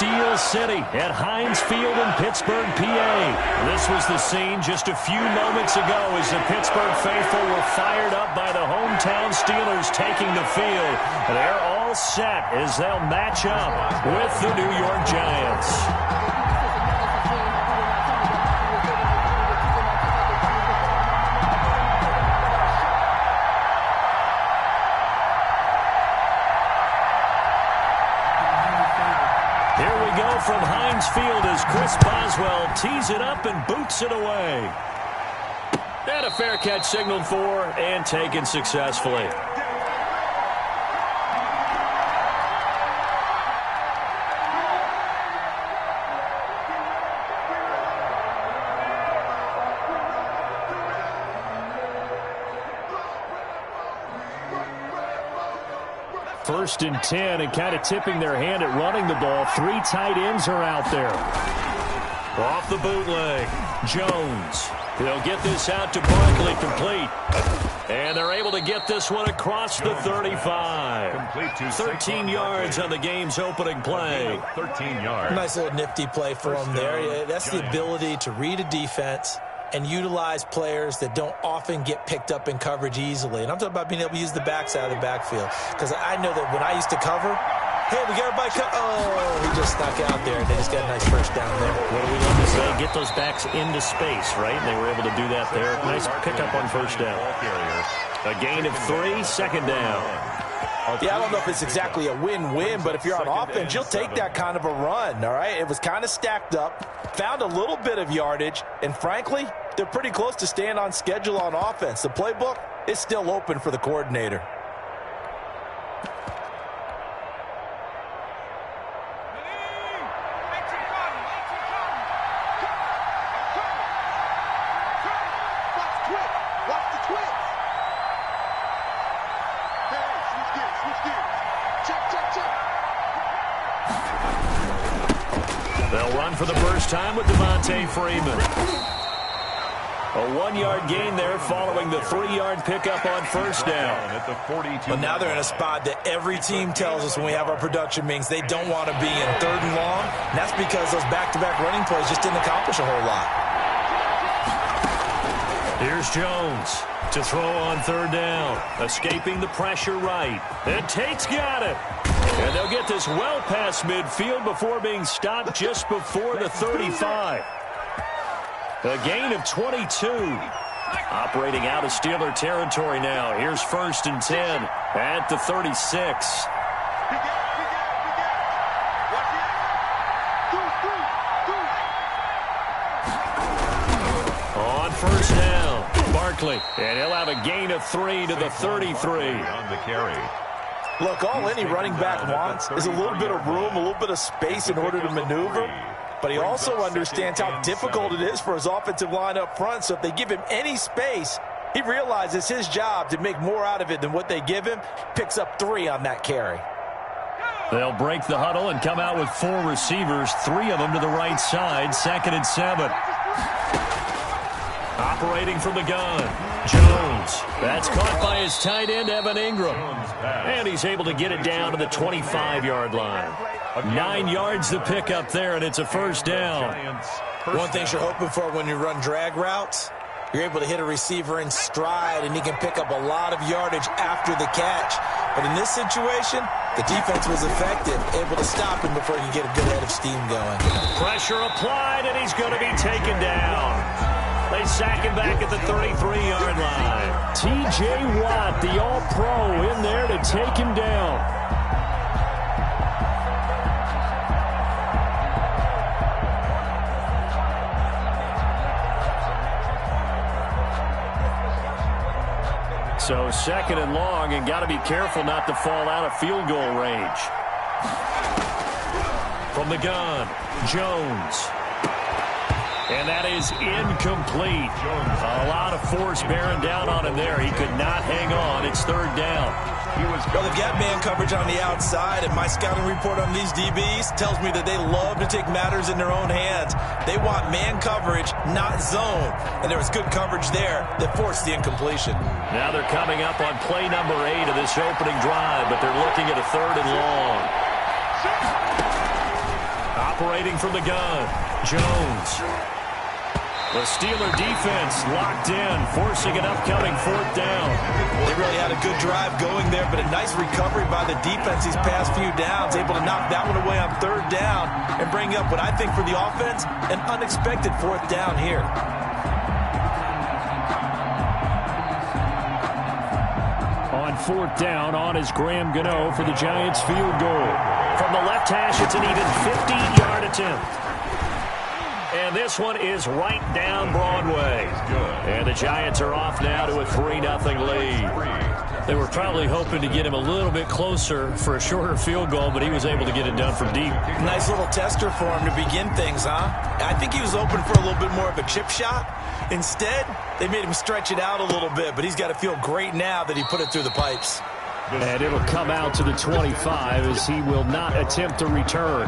Steel City at Heinz Field in Pittsburgh, PA. This was the scene just a few moments ago as the Pittsburgh faithful were fired up by the hometown Steelers taking the field. They're all set as they'll match up with the New York Giants. From Heinz Field as Chris Boswell tees it up and boots it away. And a fair catch signaled for and taken successfully. First and 10, and kind of tipping their hand at running the ball. 3 tight ends are out there. Off the bootleg, Jones. He'll get this out to Barkley, complete. And they're able to get this one across the 35. 13 yards on the game's opening play. 13 yards. Nice little nifty play for him there. Yeah, that's the ability to read a defense and utilize players that don't often get picked up in coverage easily. And I'm talking about being able to use the backside of the backfield. Because I know that when I used to cover, hey, we got everybody he just snuck out there, and they just got a nice first down there. What do we love to say? Get those backs into space, right? And they were able to do that there. Nice pickup on first down. A gain of 3, second down. Yeah, I don't know if it's exactly a win-win, but if you're on offense, you'll take that kind of a run, all right? It was kind of stacked up, found a little bit of yardage, and frankly, they're pretty close to staying on schedule on offense. The playbook is still open for the coordinator. They'll run for the first time with Devontae Freeman. A 1-yard gain there following the 3-yard pickup on first down. But now they're in a spot that every team tells us when we have our production meetings they don't want to be in, 3rd and long. And that's because those back-to-back running plays just didn't accomplish a whole lot. Here's Jones to throw on 3rd down. Escaping the pressure right. And Tate's got it. And they'll get this well past midfield before being stopped just before the 35. A gain of 22. Operating out of Steeler territory now. Here's 1st and 10 at the 36. On first down, Barkley. And he'll have a gain of 3 to the 33. On the carry. Look, all any running back wants is a little bit of room, a little bit of space in order to maneuver. But he also understands how difficult it is for his offensive line up front. So if they give him any space, he realizes his job to make more out of it than what they give him. Picks up 3 on that carry. They'll break the huddle and come out with 4 receivers, 3 of them to the right side, 2nd and 7. Operating from the gun, Jones. That's caught by his tight end, Evan Ingram. And he's able to get it down to the 25-yard line. 9 yards to pick up there, and it's a first down. One thing you're hoping for when you run drag routes, you're able to hit a receiver in stride, and he can pick up a lot of yardage after the catch. But in this situation, the defense was effective, able to stop him before he could get a good head of steam going. Pressure applied, and he's going to be taken down. They sack him back at the 33-yard line. T.J. Watt, the All-Pro, in there to take him down. So 2nd and long, and got to be careful not to fall out of field goal range. From the gun, Jones. And that is incomplete. A lot of force bearing down on him there. He could not hang on. It's 3rd down. Well, they've got man coverage on the outside, and my scouting report on these DBs tells me that they love to take matters in their own hands. They want man coverage, not zone. And there was good coverage there that forced the incompletion. Now they're coming up on play number 8 of this opening drive, but they're looking at a 3rd and long. Operating from the gun, Jones. The Steeler defense locked in, forcing an upcoming 4th down. They really had a good drive going there, but a nice recovery by the defense these past few downs, able to knock that one away on 3rd down and bring up what I think for the offense, an unexpected 4th down here. On 4th down, on is Graham Gano for the Giants field goal. From the left hash, it's an even 50-yard attempt. And this one is right down Broadway. And the Giants are off now to a 3-0 lead. They were probably hoping to get him a little bit closer for a shorter field goal, but he was able to get it done from deep. Nice little tester for him to begin things, huh? I think he was open for a little bit more of a chip shot. Instead, they made him stretch it out a little bit, but he's got to feel great now that he put it through the pipes. And it'll come out to the 25 as he will not attempt to return.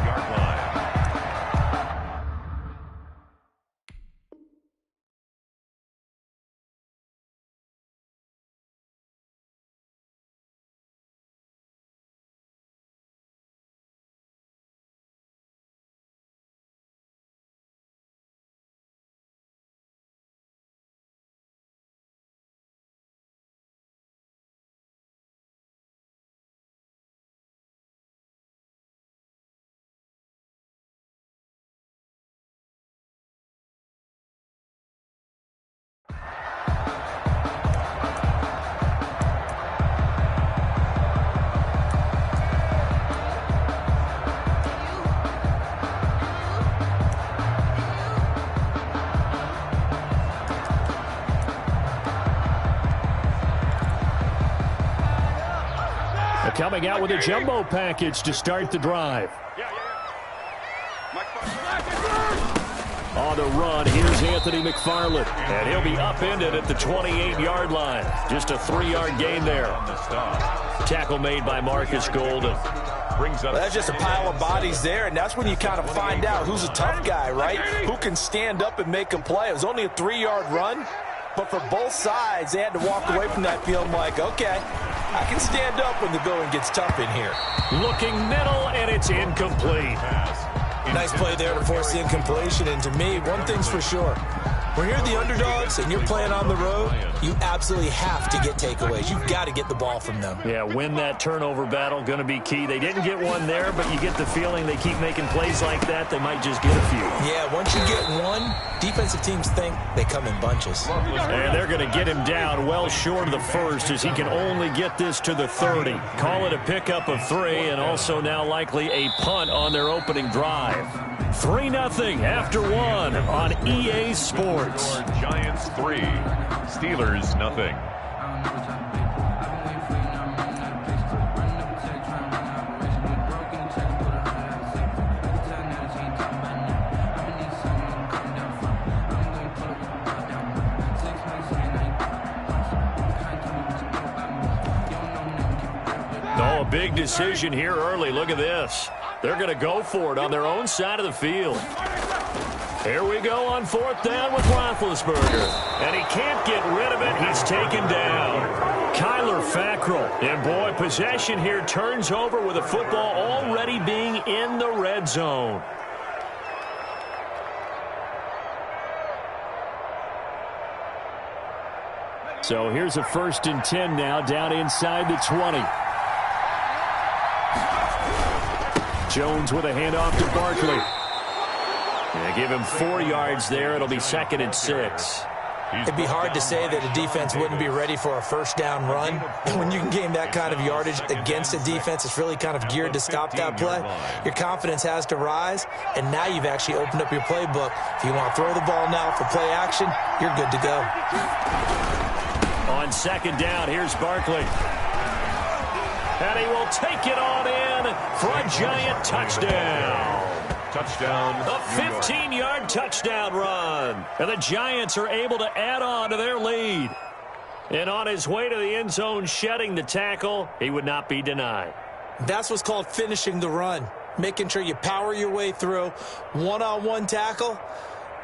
Coming out with a jumbo package to start the drive. On the run, here's Anthony McFarland. And he'll be upended at the 28-yard line. Just a 3-yard gain there. Tackle made by Marcus Golden. That's just a pile of bodies there, and that's when you kind of find out who's a tough guy, right? Who can stand up and make a play. It was only a 3-yard run, but for both sides, they had to walk away from that feeling like, okay, I can stand up when the going gets tough in here. Looking middle, and it's incomplete. Nice play there to force the incompletion, and to me, one thing's for sure. When you're the underdogs and you're playing on the road, you absolutely have to get takeaways. You've got to get the ball from them. Yeah, win that turnover battle, going to be key. They didn't get one there, but you get the feeling they keep making plays like that, they might just get a few. Yeah, once you get one, defensive teams think they come in bunches. And they're going to get him down well short of the first as he can only get this to the 30. Call it a pickup of 3 and also now likely a punt on their opening drive. 3-0 after 1 on EA Sports. Giants 3, Steelers 0. Oh, a big decision here early. Look at this. They're going to go for it on their own side of the field. Here we go on 4th down with Roethlisberger. And he can't get rid of it. He's taken down. Kyler Fackrell. And, boy, possession here turns over with a football already being in the red zone. So here's a 1st and 10 now down inside the 20. Jones with a handoff to Barkley. They give him 4 yards there. It'll be 2nd and 6. It'd be hard to say that a defense wouldn't be ready for a 1st down run. And when you can gain that kind of yardage against a defense that's really kind of geared to stop that play, your confidence has to rise, and now you've actually opened up your playbook. If you want to throw the ball now for play action, you're good to go. On 2nd down, here's Barkley. And he will take it on in for a Giant touchdown. Touchdown. A 15-yard touchdown run. And the Giants are able to add on to their lead. And on his way to the end zone, shedding the tackle, he would not be denied. That's what's called finishing the run. Making sure you power your way through. One-on-one tackle.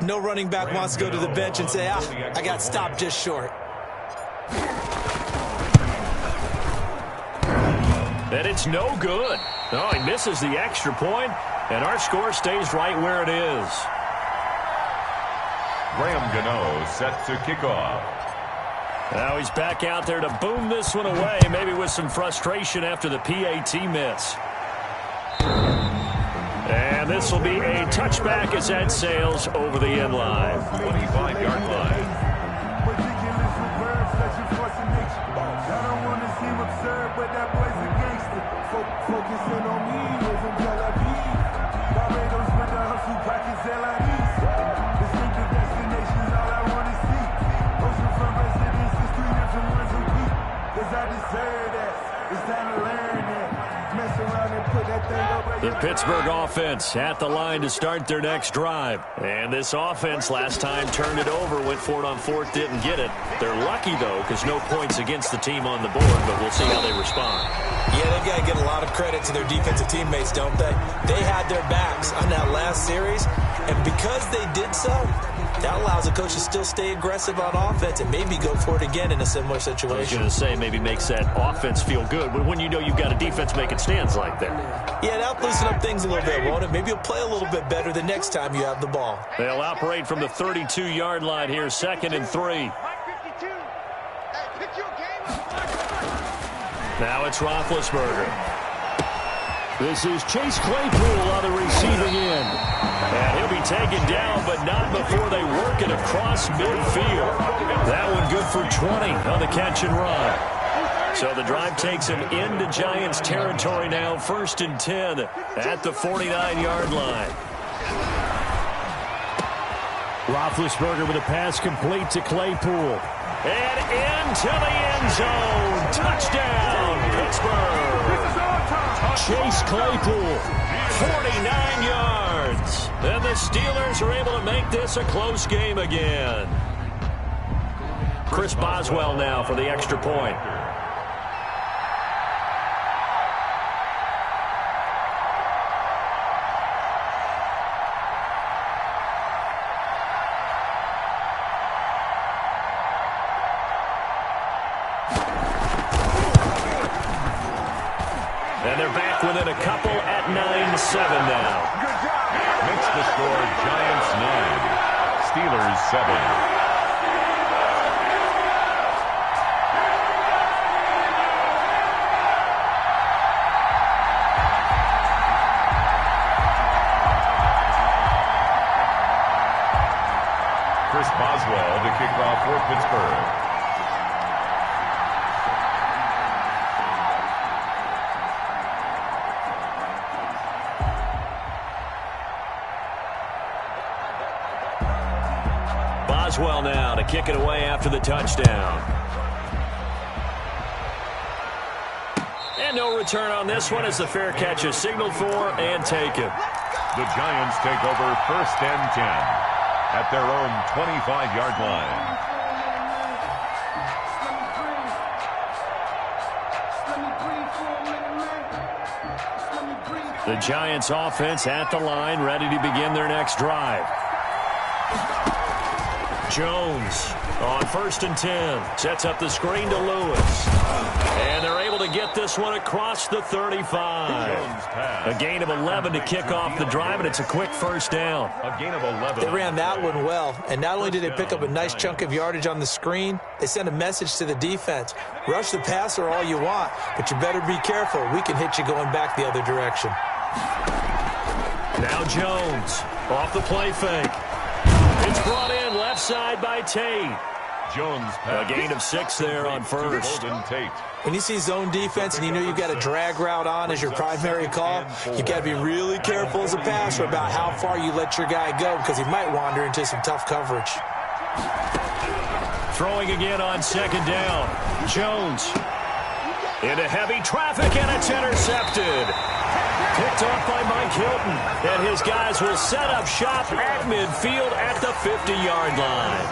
No running back wants to go to the bench and say, I got stopped just short. And it's no good. Oh, he misses the extra point. And our score stays right where it is. Graham Gano set to kick off. Now he's back out there to boom this one away, maybe with some frustration after the PAT miss. And this will be a touchback as that sails over the end line. 25-yard line. The Pittsburgh offense at the line to start their next drive. And this offense last time turned it over, went for it on fourth, didn't get it. They're lucky, though, because no points against the team on the board, but we'll see how they respond. Yeah, they've got to get a lot of credit to their defensive teammates, don't they? They had their backs on that last series, and because they did so, that allows the coach to still stay aggressive on offense and maybe go for it again in a similar situation. I was going to say maybe makes that offense feel good, but when you know you've got a defense making stands like that. Yeah, that'll loosen up things a little bit, won't it? Maybe you'll play a little bit better the next time you have the ball. They'll operate from the 32-yard line here, 2nd and 3. Now it's Roethlisberger. This is Chase Claypool on the receiving end. And he'll be taken down, but not before they work it across midfield. That one good for 20 on the catch and run. So the drive takes him into Giants territory now, 1st and 10 at the 49-yard line. Roethlisberger with a pass complete to Claypool. And into the end zone. Touchdown, Pittsburgh. Chase Claypool, 49 yards. And the Steelers are able to make this a close game again. Chris Boswell now for the extra point. And they're back within a couple at 9-7 now. Makes the score Giants 9, Steelers 7. Chris Boswell to kick off for Pittsburgh. Boswell now to kick it away after the touchdown. And no return on this one as the fair catch is signaled for and taken. The Giants take over 1st and 10 at their own 25-yard line. The Giants offense at the line, ready to begin their next drive. Jones on 1st and 10. Sets up the screen to Lewis. And they're able to get this one across the 35. A gain of 11 to kick off the drive, and it's a quick first down. A gain of 11. They ran that one well, and not only did they pick up a nice chunk of yardage on the screen, they sent a message to the defense. Rush the passer all you want, but you better be careful. We can hit you going back the other direction. Now Jones off the play fake. It's brought in left side by Tate. Jones a gain of 6 there on first. When you see zone defense and you know you've got a drag route on as your primary call, you got to be really careful as a passer about how far you let your guy go because he might wander into some tough coverage. Throwing again on 2nd down. Jones into heavy traffic, and it's intercepted. Picked off by Mike Hilton, and his guys will set up shop at midfield at the 50-yard line.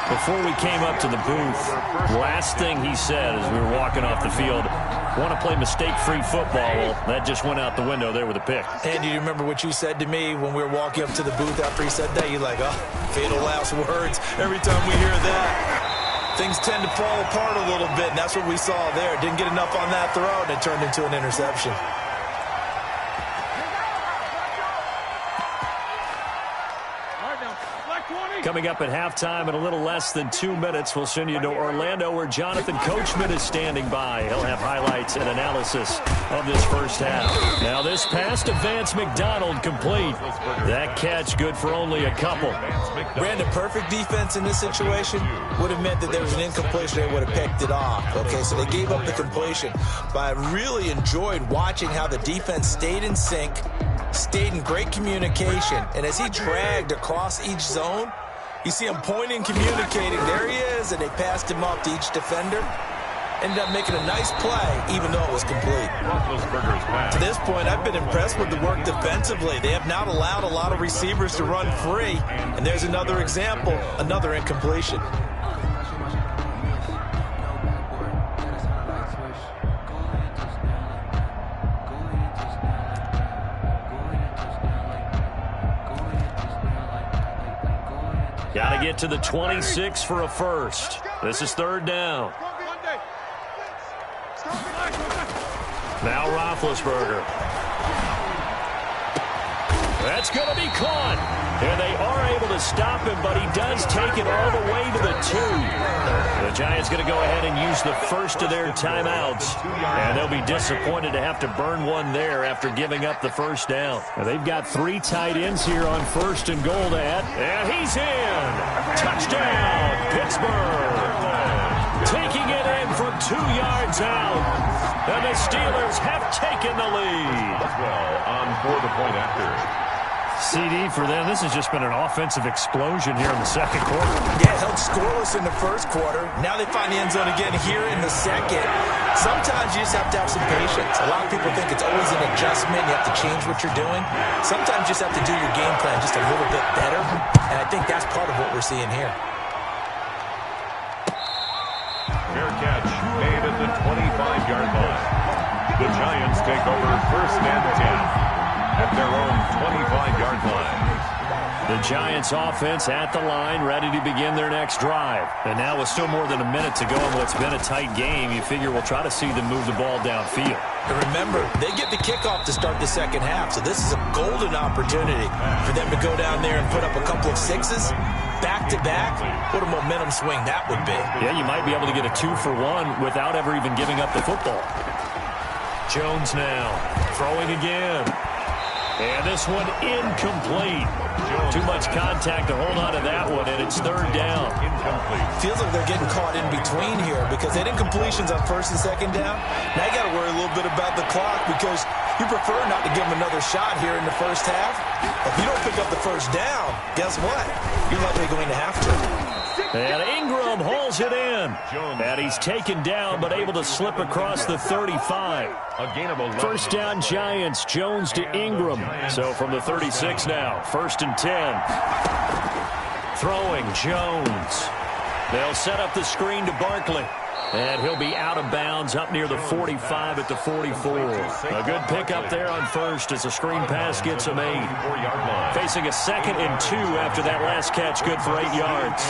Before we came up to the booth, last thing he said as we were walking off the field, want to play mistake-free football. Well, that just went out the window there with a pick. And do you remember what you said to me when we were walking up to the booth after he said that? You're like, oh, fatal last words. Every time we hear that, things tend to fall apart a little bit, and that's what we saw there. Didn't get enough on that throw, and it turned into an interception. Coming up at halftime in a little less than 2 minutes, we'll send you to Orlando where Jonathan Coachman is standing by. He'll have highlights and analysis of this first half. Now this pass to Vance McDonald complete. That catch good for only a couple. Brandon, perfect defense in this situation would have meant that there was an incompletion. They would have picked it off. Okay, so they gave up the completion. But I really enjoyed watching how the defense stayed in sync, stayed in great communication, and as he dragged across each zone, you see him pointing, communicating. There he is, and they passed him off to each defender. Ended up making a nice play, even though it was complete. To this point, I've been impressed with the work defensively. They have not allowed a lot of receivers to run free, and there's another example, another incompletion. Got to get to the 26 for a first. This is third down. Now Roethlisberger. That's going to be caught. And they are able to stop him, but he does take it all the way to the 2. The Giants going to go ahead and use the first of their timeouts. And they'll be disappointed to have to burn one there after giving up the first down. Now they've got 3 tight ends here on first and goal to add. And he's in. Touchdown, Pittsburgh. Taking it in from 2 yards out. And the Steelers have taken the lead. Well, on for the point after. CD for them. This has just been an offensive explosion here in the second quarter. Yeah, held scoreless in the first quarter. Now they find the end zone again here in the second. Sometimes you just have to have some patience. A lot of people think it's always an adjustment. You have to change what you're doing. Sometimes you just have to do your game plan just a little bit better. And I think that's part of what we're seeing here. Fair catch made at the 25-yard line. The Giants take over first and 10 at their own 25-yard line. The Giants offense at the line, ready to begin their next drive. And now with still more than a minute to go in what's been a tight game, you figure we'll try to see them move the ball downfield. And remember, they get the kickoff to start the second half, so this is a golden opportunity for them to go down there and put up a couple of sixes. Back-to-back, what a momentum swing that would be. Yeah, you might be able to get a 2-for-1 without ever even giving up the football. Jones now, throwing again. And this one incomplete. Too much contact to hold on to that one, and it's third down. Incomplete. Feels like they're getting caught in between here because they had incompletions on first and second down. Now you got to worry a little bit about the clock because you prefer not to give them another shot here in the first half. If you don't pick up the first down, guess what? You're likely going to have to. And Ingram hauls it in. And he's taken down but able to slip across the 35. A gain of 11. First down Giants, Jones to Ingram. So from the 36 now, first and 10. Throwing Jones. They'll set up the screen to Barkley. And he'll be out of bounds up near the 45 at the 44. A good pickup there on first as a screen pass gets a made. Facing a 2nd and 2 after that last catch, good for 8 yards.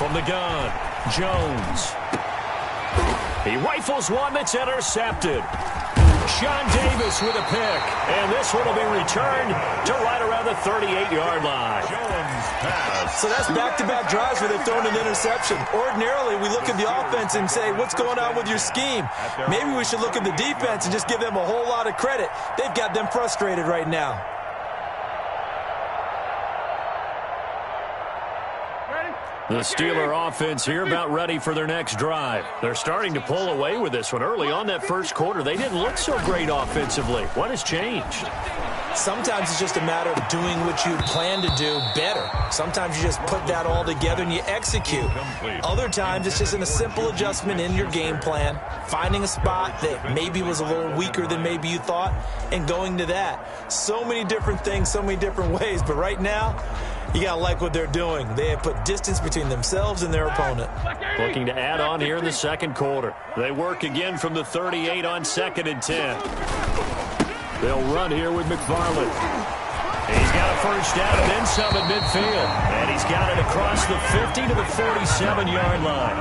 From the gun, Jones. He rifles one that's intercepted. Sean Davis with a pick. And this one will be returned to right around the 38-yard line. So that's back-to-back drives where they've thrown an interception. Ordinarily, we look at the offense and say, what's going on with your scheme? Maybe we should look at the defense and just give them a whole lot of credit. They've got them frustrated right now. The Steeler offense here about ready for their next drive. They're starting to pull away with this one. Early on that first quarter, they didn't look so great offensively. What has changed? Sometimes it's just a matter of doing what you plan to do better. Sometimes you just put that all together and you execute. Other times it's just a simple adjustment in your game plan, finding a spot that maybe was a little weaker than maybe you thought, and going to that. So many different things, so many different ways, but right now, you got to like what they're doing. They have put distance between themselves and their opponent. Looking to add on here in the second quarter. They work again from the 38 on 2nd and 10. They'll run here with McFarland. He's got a first down and then some at midfield. And he's got it across the 50 to the 47-yard line.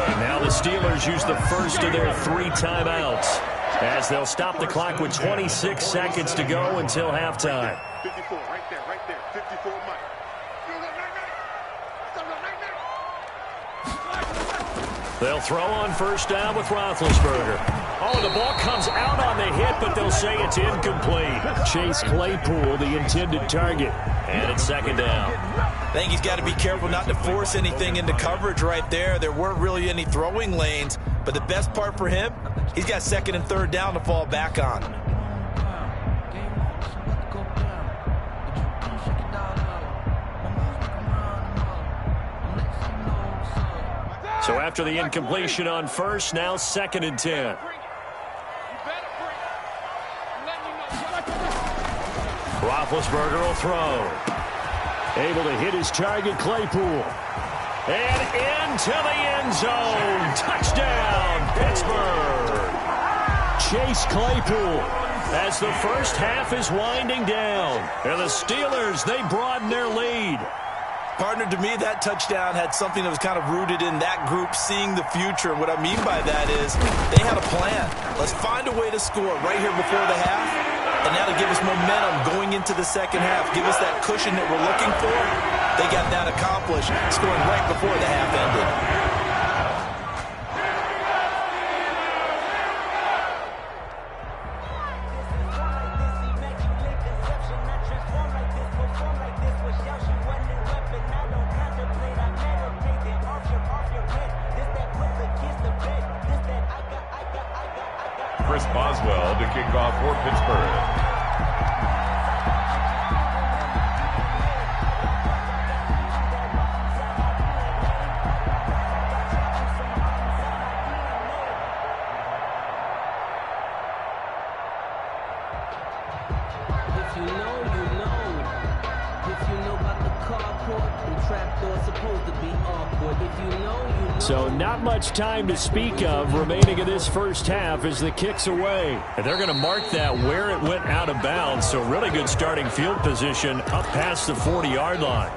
And now the Steelers use the first of their 3 timeouts. as they'll stop the clock with 26 seconds to go until halftime. 54, right there, 54, Mike. They'll throw on first down with Roethlisberger. Oh, the ball comes out on the hit, but they'll say it's incomplete. Chase Claypool, the intended target. And it's second down. I think he's got to be careful not to force anything into coverage right there. There weren't really any throwing lanes, but the best part for him, he's got second and third down to fall back on. So after the incompletion on first, now second and 10. Roethlisberger will throw. Able to hit his target, Claypool. And into the end zone. Touchdown, Pittsburgh. Chase Claypool as the first half is winding down. And the Steelers, they broaden their lead. Partner, to me, that touchdown had something that was kind of rooted in that group seeing the future. And what I mean by that is they had a plan. Let's find a way to score right here before the half. And that'll give us momentum going into the second half. Give us that cushion that we're looking for. They got that accomplished, scoring right before the half ended. Boswell to kick off for Pittsburgh. If you know, you know. If you know about the carport and trapdoor, supposed to be awkward. If you know, you know. So not much time to speak of remaining in this first half as the kick's away. And they're going to mark that where it went out of bounds. So really good starting field position up past the 40-yard line.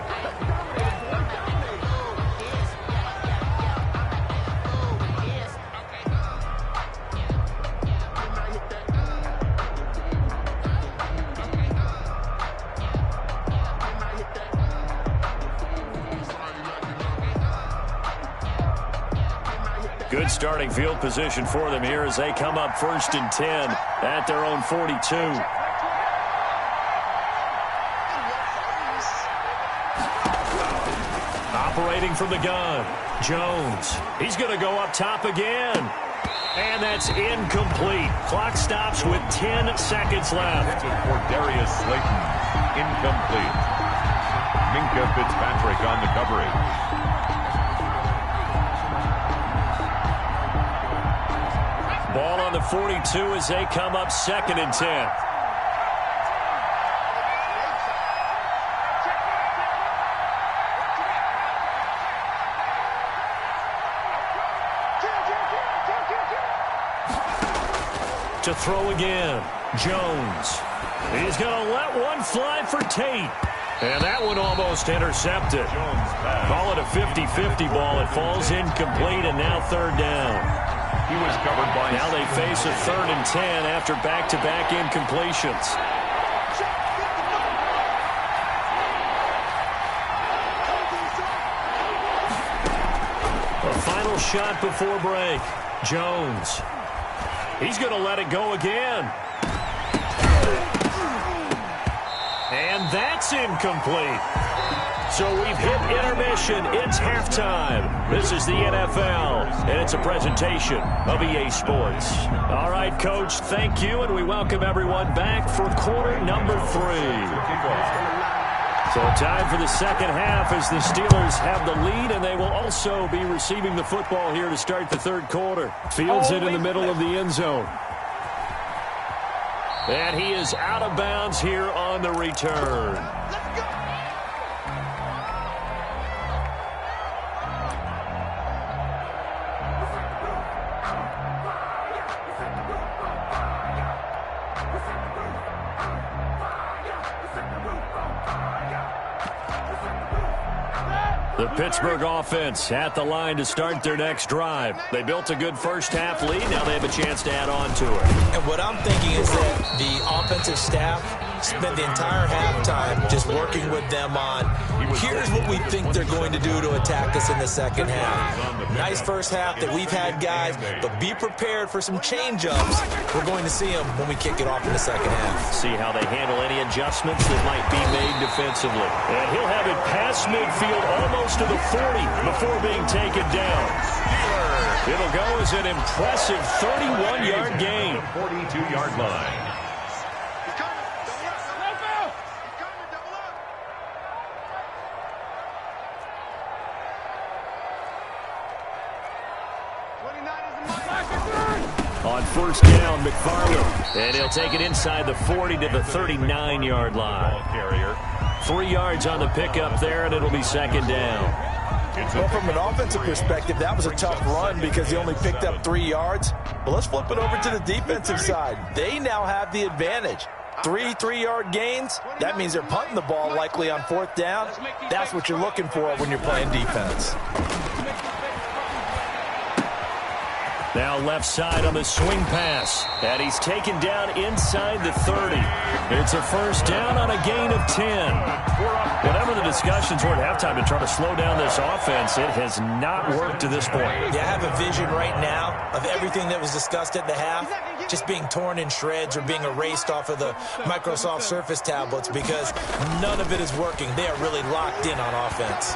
Good starting field position for them here as they come up first and 10 at their own 42. Operating from the gun, Jones. He's going to go up top again. And that's incomplete. Clock stops with 10 seconds left. For Darius Slayton, incomplete. Minka Fitzpatrick on the coverage. Ball on the 42 as they come up second and 10. To throw again, Jones. He's going to let one fly for Tate. And that one almost intercepted. Call it a 50-50 ball. It falls incomplete, and now third down. He was covered by. Now they face a third and 10 after back-to-back incompletions. A final shot before break. Jones. He's going to let it go again. And that's incomplete. So we've hit intermission. It's halftime. This is the NFL, and it's a presentation of EA Sports. All right, Coach, thank you, and we welcome everyone back for quarter number 3. So time for the second half as the Steelers have the lead, and they will also be receiving the football here to start the third quarter. Fields it in the middle of the end zone. And he is out of bounds here on the return. The Pittsburgh offense at the line to start their next drive. They built a good first-half lead. Now they have a chance to add on to it. And what I'm thinking is that the offensive staff spent the entire halftime just working with them on, here's what we think they're going to do to attack us in the second half. Nice first half that we've had, guys, but be prepared for some change-ups. We're going to see them when we kick it off in the second half. See how they handle any adjustments that might be made defensively. And he'll have it past midfield almost to the 40 before being taken down. It'll go as an impressive 31-yard gain. 42-yard line. On first down, McFarland. And he'll take it inside the 40 to the 39-yard line. 3 yards on the pickup there, and it'll be second down. Well, from an offensive perspective, that was a tough run because he only picked up 3 yards. But let's flip it over to the defensive side. They now have the advantage. 3 3-yard gains, that means they're punting the ball likely on fourth down. That's what you're looking for when you're playing defense. Now left side on the swing pass. And he's taken down inside the 30. It's a first down on a gain of 10. Whatever the discussions were at halftime to try to slow down this offense, it has not worked to this point. Yeah, I have a vision right now of everything that was discussed at the half just being torn in shreds or being erased off of the Microsoft Surface tablets because none of it is working. They are really locked in on offense.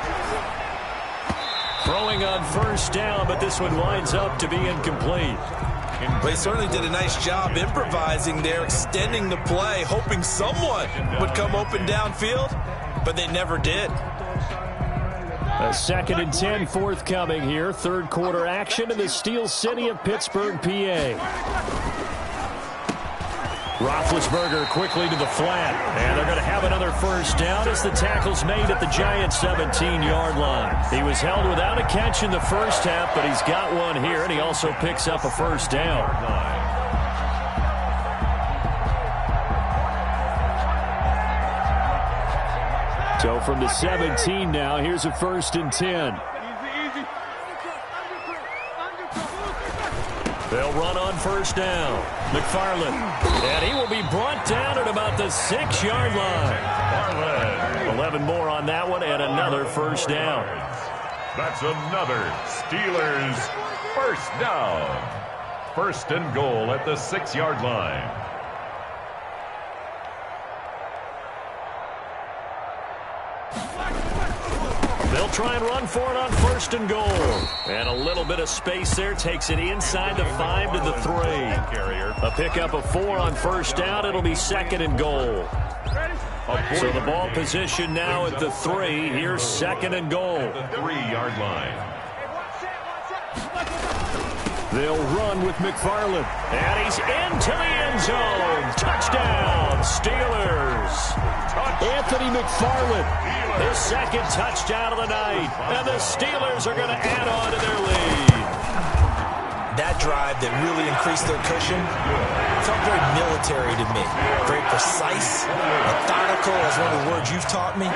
Throwing on first down, but this one winds up to be incomplete. They certainly did a nice job improvising there, extending the play, hoping someone would come open downfield, but they never did. A 2nd and 10 forthcoming here. Third quarter action in the Steel City of Pittsburgh, PA. Roethlisberger quickly to the flat, and they're going to have another first down as the tackle's made at the Giants' 17-yard line. He was held without a catch in the first half, but he's got one here, and he also picks up a first down. So from the 17 now, here's a 1st and 10. They'll run on first down. McFarland. And he will be brought down at about the 6-yard line. 11 more on that one and another first down. That's another Steelers first down. 1st and goal at the 6-yard line. They'll try and run for it on 1st and goal. And a little bit of space there takes it inside the 5 to the 3. A pickup of 4 on first down. It'll be 2nd and goal. So the ball position now at the 3. Here's 2nd and goal. The 3-yard line. They'll run with McFarland. And he's into the end zone. Touchdown, Steelers. Anthony McFarland, his 2nd touchdown of the night. And the Steelers are going to add on to their lead. That drive that really increased their cushion felt very military to me. Very precise, methodical, as one of the words you've taught me.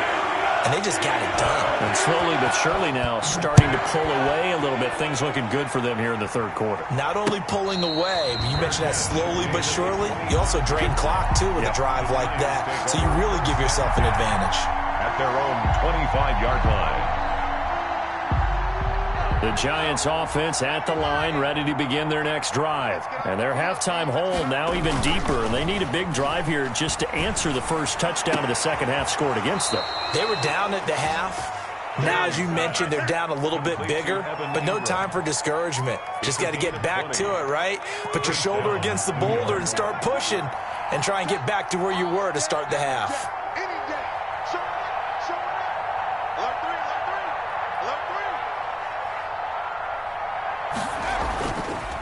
And they just got it done. And slowly but surely now starting to pull away a little bit. Things looking good for them here in the 3rd quarter. Not only pulling away, but you mentioned that slowly but surely. You also drain clock, too, with a drive like that. So you really give yourself an advantage. At their own 25-yard line. The Giants offense at the line, ready to begin their next drive. And their halftime hole now even deeper. And they need a big drive here just to answer the first touchdown of the second half scored against them. They were down at the half. Now, as you mentioned, they're down a little bit bigger, but no time for discouragement. Just got to get back to it, right? Put your shoulder against the boulder and start pushing and try and get back to where you were to start the half.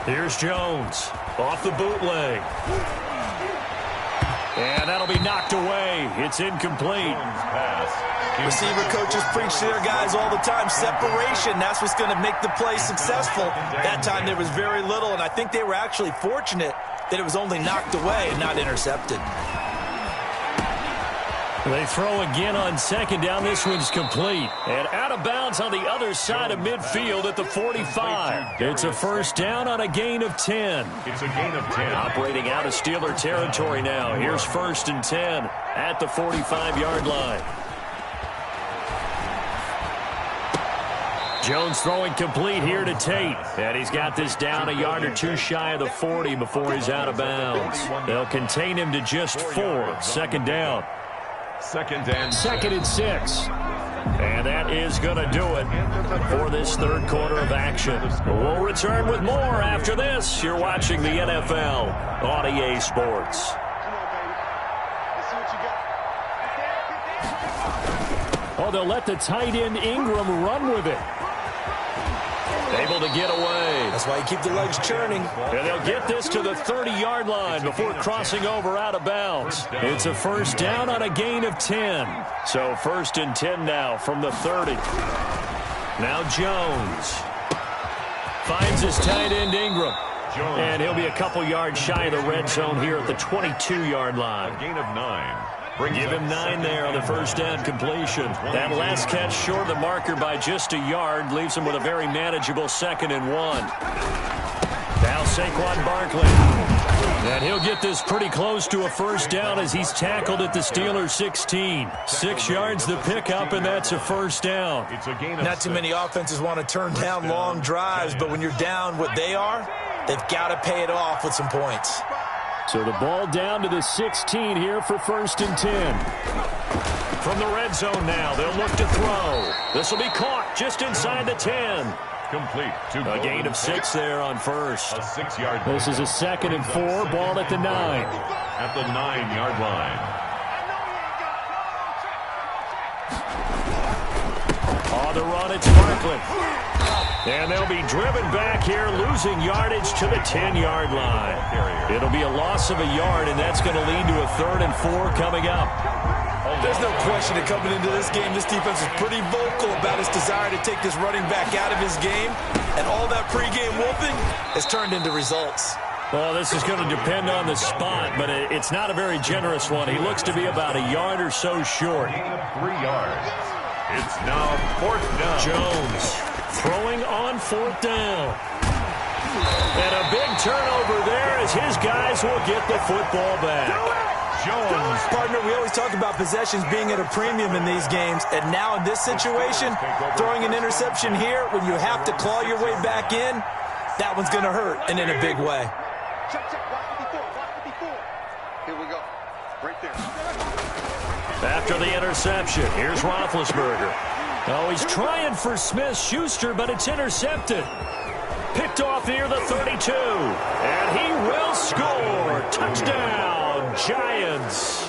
Here's Jones off the bootleg. And that'll be knocked away. It's incomplete. Receiver coaches preach to their guys all the time. Separation, that's what's going to make the play successful. That time there was very little, and I think they were actually fortunate that it was only knocked away and not intercepted. They throw again on second down. This one's complete. And out of bounds on the other side of midfield at the 45. It's a first down on a gain of 10. It's a gain of 10. Operating out of Steeler territory now. Here's first and 10 at the 45-yard line. Jones throwing complete here to Tate. And he's got this down a yard or two shy of the 40 before he's out of bounds. They'll contain him to just 4. Second down. Second and 6. And that is going to do it for this third quarter of action. We'll return with more after this. You're watching the NFL on EA Sports. Oh, they'll let the tight end Ingram run with it. Able to get away. That's why you keep the legs churning. And they'll get this to the 30-yard line before crossing over out of bounds. It's a first down on a gain of 10. So first and 10 now from the 30. Now Jones finds his tight end Ingram. And he'll be a couple yards shy of the red zone here at the 22-yard line. a gain of 9. Give him 9 there on the first down completion. That last catch short of the marker by just a yard leaves him with a very manageable 2nd and 1. Now Saquon Barkley. And he'll get this pretty close to a first down as he's tackled at the Steelers' 16. 6 yards the pickup, and that's a first down. It's a gain of Not too many offenses want to turn down long drives, but when you're down what they are, they've got to pay it off with some points. So the ball down to the 16 here for first and 10. From the red zone now, they'll look to throw. This will be caught just inside the 10. complete. A gain of 6 there on first. A 6-yard. This is a 2nd and 4, ball at the 9. At the 9-yard line. On the run, it's Barkley. And they'll be driven back here, losing yardage to the 10-yard line. It'll be a loss of a yard, and that's going to lead to a 3rd and 4 coming up. There's no question that coming into this game, this defense is pretty vocal about its desire to take this running back out of his game. And all that pregame whooping has turned into results. Well, this is going to depend on the spot, but it's not a very generous one. He looks to be about a yard or so short. 3 yards. It's now 4th down. Jones throwing on 4th down. And a big turnover there as his guys will get the football back. Jones. Partner, we always talk about possessions being at a premium in these games, and now in this situation, throwing an interception here when you have to claw your way back in, that one's going to hurt, and in a big way. Here we go. Right there. After the interception, here's Roethlisberger. Oh, he's trying for Smith-Schuster, but it's intercepted. Picked off near the 32. And he will score. Touchdown, Giants.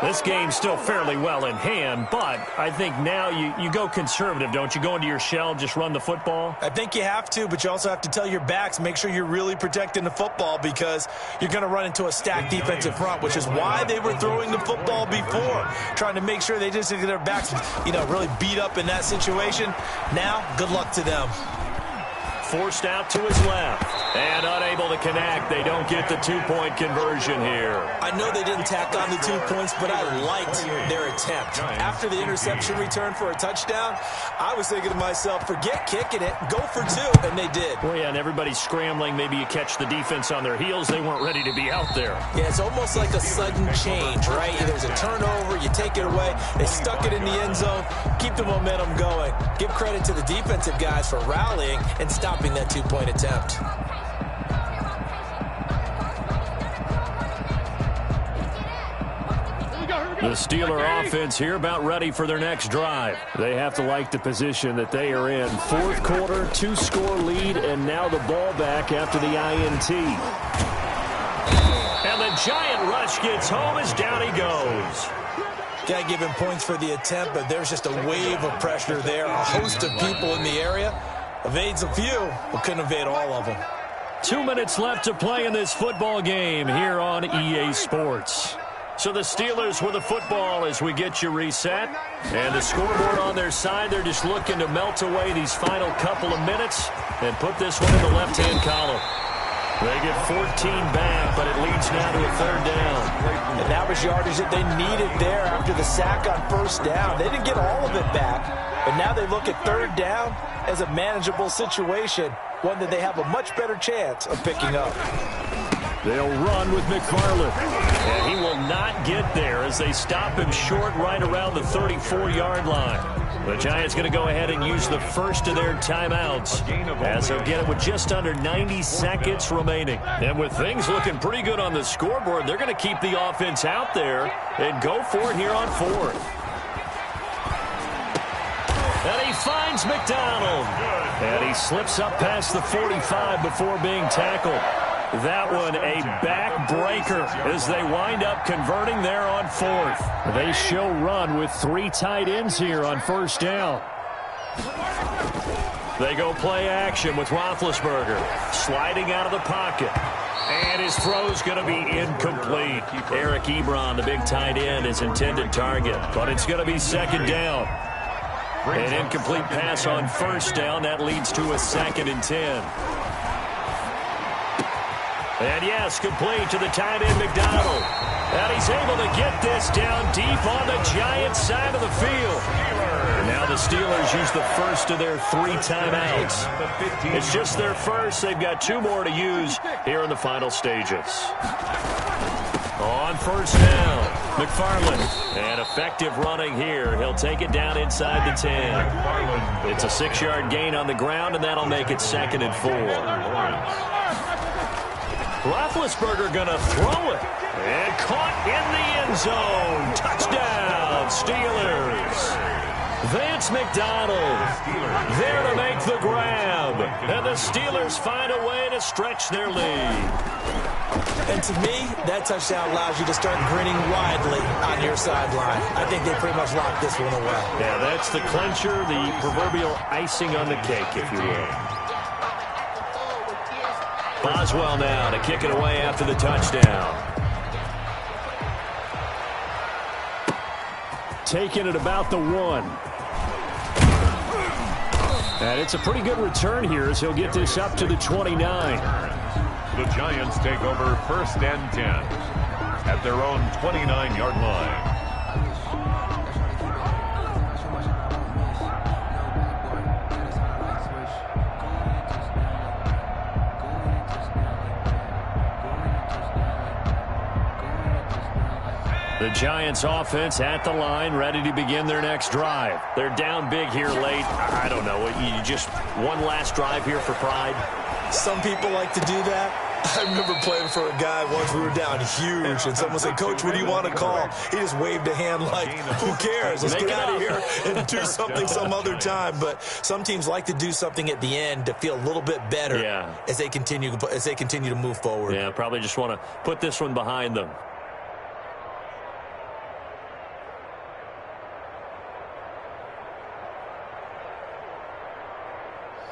This game's still fairly well in hand, but I think now you go conservative, don't you? Go into your shell, just run the football? I think you have to, but you also have to tell your backs, make sure you're really protecting the football because you're going to run into a stacked defensive front, which is why they were throwing the football before, trying to make sure they just get their backs, really beat up in that situation. Now, good luck to them. Forced out to his left and unable to connect. They don't get the 2-point conversion here. I know they didn't tack on the 2 points, but I liked their attempt. After the interception return for a touchdown, I was thinking to myself, forget kicking it, go for 2, and they did. Well, yeah, and everybody's scrambling. Maybe you catch the defense on their heels. They weren't ready to be out there. Yeah, it's almost like a sudden change, right? There's a turnover, you take it away, they stuck it in the end zone, keep the momentum going. Give credit to the defensive guys for rallying and stopping that 2-point attempt. The Steeler offense here about ready for their next drive. They have to like the position that they are in. 4th quarter, 2-score lead, and now the ball back after the INT. And the giant rush gets home as down he goes. Can't give him points for the attempt, but there's just a wave of pressure there. A host of people in the area. Evades a few, but couldn't evade all of them. 2 minutes left to play in this football game here on EA Sports. So the Steelers with the football as we get you reset. And the scoreboard on their side, they're just looking to melt away these final couple of minutes and put this one in the left-hand column. They get 14 back, but it leads now to a third down. And that was yardage that they needed there after the sack on first down. They didn't get all of it back, but now they look at third down as a manageable situation, one that they have a much better chance of picking up. They'll run with McFarland. And he will not get there as they stop him short right around the 34-yard line. The Giants going to go ahead and use the first of their timeouts as they'll get it with just under 90 seconds remaining. And with things looking pretty good on the scoreboard, they're going to keep the offense out there and go for it here on fourth. And he finds McDonald. And he slips up past the 45 before being tackled. That one a backbreaker as they wind up converting there on fourth. They show run with 3 tight ends here on first down. They go play action with Roethlisberger sliding out of the pocket. And his throw's going to be incomplete. Eric Ebron, the big tight end, is intended target. But it's going to be second down. An incomplete pass on first down. That leads to a 2nd and 10. And yes, complete to the tight end, McDonald. And he's able to get this down deep on the Giants' side of the field. And now the Steelers use the first of their 3 timeouts. It's just their first. They've got 2 more to use here in the final stages. On first down, McFarland. And effective running here. He'll take it down inside the 10. It's a 6-yard gain on the ground, and that'll make it 2nd and 4. Roethlisberger going to throw it. And caught in the end zone. Touchdown, Steelers. Vance McDonald there to make the grab. And the Steelers find a way to stretch their lead. And to me, that touchdown allows you to start grinning widely on your sideline. I think they pretty much locked this one away. Yeah, that's the clincher, the proverbial icing on the cake, if you will. Boswell now to kick it away after the touchdown. Taking it about the 1. And it's a pretty good return here as he'll get this up to the 29. The Giants take over 1st and 10 at their own 29-yard line. The Giants offense at the line, ready to begin their next drive. They're down big here late. I don't know. You just one last drive here for pride? Some people like to do that. I remember playing for a guy once. We were down huge, and someone said, "Coach, what do you want to call?" He just waved a hand like, who cares? Let's get out of here and do something some other time. But some teams like to do something at the end to feel a little bit better as they continue to move forward. Yeah, probably just want to put this one behind them.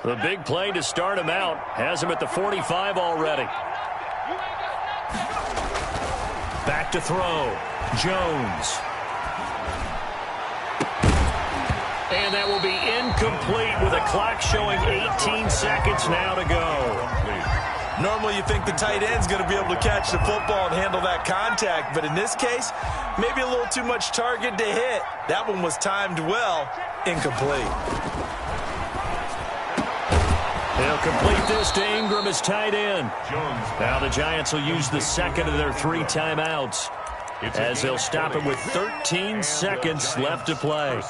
The big play to start him out has him at the 45 already. Back to throw. Jones. And that will be incomplete with a clock showing 18 seconds now to go. Normally you think the tight end's going to be able to catch the football and handle that contact, but in this case, maybe a little too much target to hit. That one was timed well. Incomplete. They'll complete this to Ingram as tight end. Now the Giants will use the 2nd of their 3 timeouts as they'll stop it with 13 seconds left to play.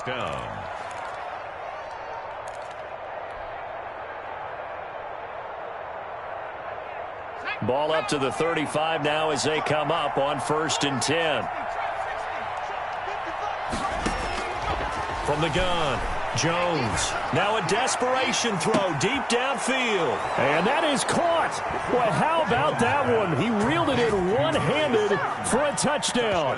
Ball up to the 35 now as they come up on 1st and 10. From the gun. Jones, now a desperation throw deep downfield. And that is caught. Boy, how about that one? He reeled it in one-handed for a touchdown.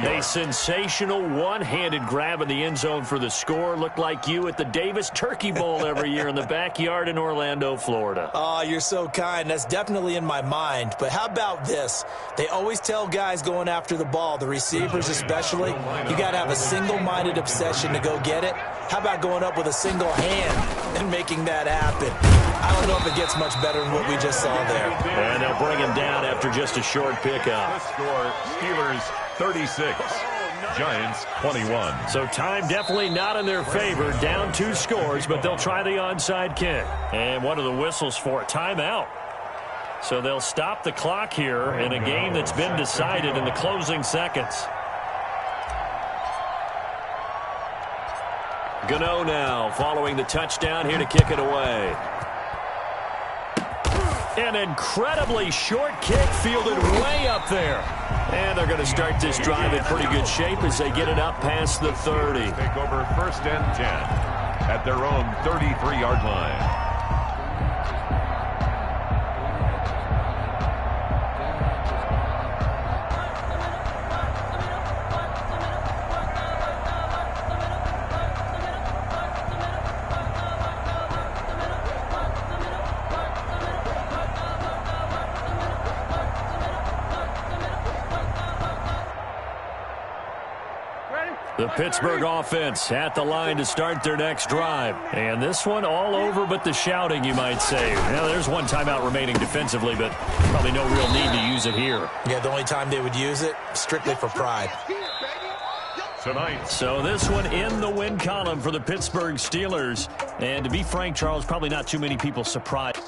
A sensational one-handed grab in the end zone for the score. Looked like you at the Davis Turkey Bowl every year in the backyard in Orlando, Florida. Oh, you're so kind. That's definitely in my mind. But how about this? They always tell guys going after the ball, the receivers especially, you got to have a single-minded obsession to go get it. How about going up with a single hand and making that happen? I don't know if it gets much better than what we just saw there. And they'll bring him down after just a short pickup. The score, Steelers 36, Giants 21. So time definitely not in their favor. Down 2 scores, but they'll try the onside kick. And what are the whistles for? Timeout. So they'll stop the clock here in a game that's been decided in the closing seconds. Gano now following the touchdown here to kick it away. An incredibly short kick fielded way up there. And they're going to start this drive in pretty good shape as they get it up past the 30. Take over 1st and 10 at their own 33-yard line. The Pittsburgh offense at the line to start their next drive. And this one all over but the shouting, you might say. Now, there's one timeout remaining defensively, but probably no real need to use it here. Yeah, the only time they would use it, strictly for pride. Tonight. So this one in the win column for the Pittsburgh Steelers. And to be frank, Charles, probably not too many people surprised.